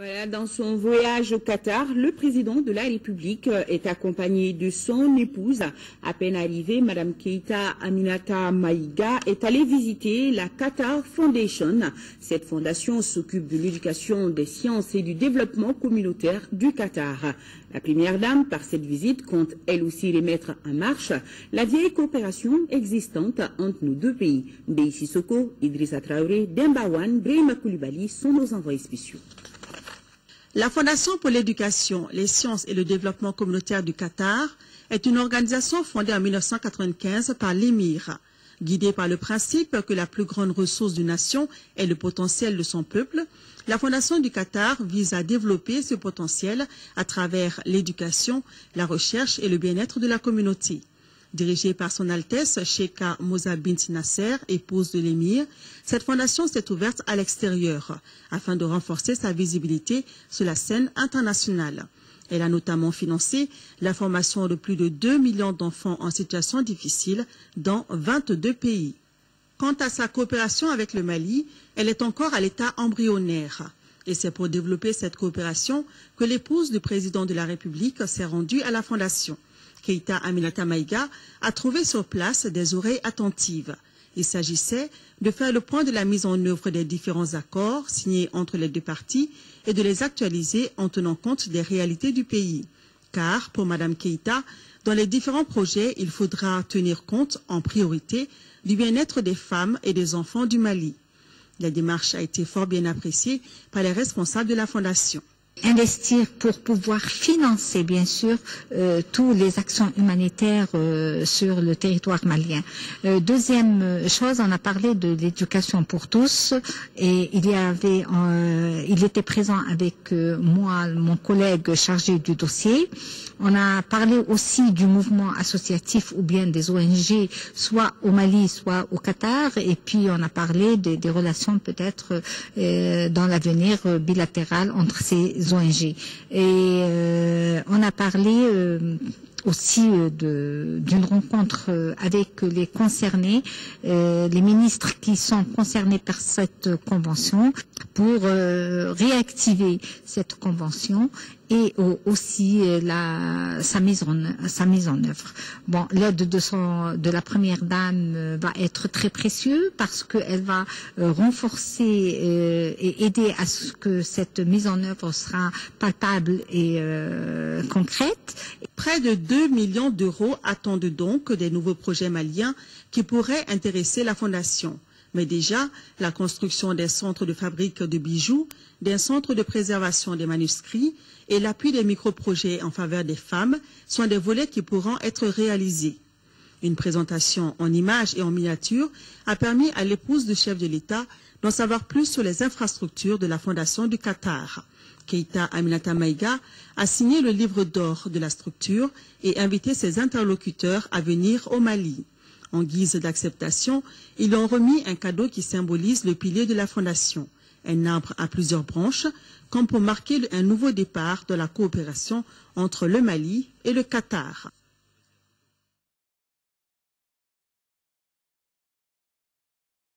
Voilà, dans son voyage au Qatar, le président de la République est accompagné de son épouse. À peine arrivée, Madame Keïta Aminata Maïga est allée visiter la Qatar Foundation. Cette fondation s'occupe de l'éducation, des sciences et du développement communautaire du Qatar. La première dame, par cette visite, compte elle aussi remettre en marche la vieille coopération existante entre nos deux pays. Ndei Sissoko, Idrissa Traoré, Demba Wane, Brahima Koulibaly sont nos envoyés spéciaux. La Fondation pour l'éducation, les sciences et le développement communautaire du Qatar est une organisation fondée en 1995 par l'émir, guidée par le principe que la plus grande ressource d'une nation est le potentiel de son peuple. La Fondation du Qatar vise à développer ce potentiel à travers l'éducation, la recherche et le bien-être de la communauté. Dirigée par son Altesse Sheikha Moza bint Nasser, épouse de l'émir, cette fondation s'est ouverte à l'extérieur afin de renforcer sa visibilité sur la scène internationale. Elle a notamment financé la formation de plus de 2 millions d'enfants en situation difficile dans 22 pays. Quant à sa coopération avec le Mali, elle est encore à l'état embryonnaire. Et c'est pour développer cette coopération que l'épouse du président de la République s'est rendue à la fondation. Keïta Aminata Maïga a trouvé sur place des oreilles attentives. Il s'agissait de faire le point de la mise en œuvre des différents accords signés entre les deux parties et de les actualiser en tenant compte des réalités du pays. Car, pour Mme Keïta, dans les différents projets, il faudra tenir compte en priorité du bien-être des femmes et des enfants du Mali. La démarche a été fort bien appréciée par les responsables de la Fondation. Investir pour pouvoir financer, bien sûr, toutes les actions humanitaires sur le territoire malien. Deuxième chose, on a parlé de l'éducation pour tous et il était présent avec moi, mon collègue chargé du dossier. On a parlé aussi du mouvement associatif ou bien des ONG, soit au Mali, soit au Qatar. Et puis on a parlé des relations peut-être dans l'avenir bilatérales entre ces ONG. Et on a parlé aussi d'une rencontre avec les concernés, les ministres qui sont concernés par cette convention pour réactiver cette convention et aussi sa mise en œuvre. Bon, l'aide de la première dame va être très précieuse parce qu'elle va renforcer et aider à ce que cette mise en œuvre sera palpable et concrète. Près de 2 millions d'euros attendent donc des nouveaux projets maliens qui pourraient intéresser la Fondation. Mais déjà, la construction des centres de fabrique de bijoux, des centres de préservation des manuscrits et l'appui des micro-projets en faveur des femmes sont des volets qui pourront être réalisés. Une présentation en images et en miniature a permis à l'épouse du chef de l'État d'en savoir plus sur les infrastructures de la Fondation du Qatar. Keïta Aminata Maïga a signé le livre d'or de la structure et invité ses interlocuteurs à venir au Mali. En guise d'acceptation, ils ont remis un cadeau qui symbolise le pilier de la Fondation, un arbre à plusieurs branches, comme pour marquer un nouveau départ de la coopération entre le Mali et le Qatar.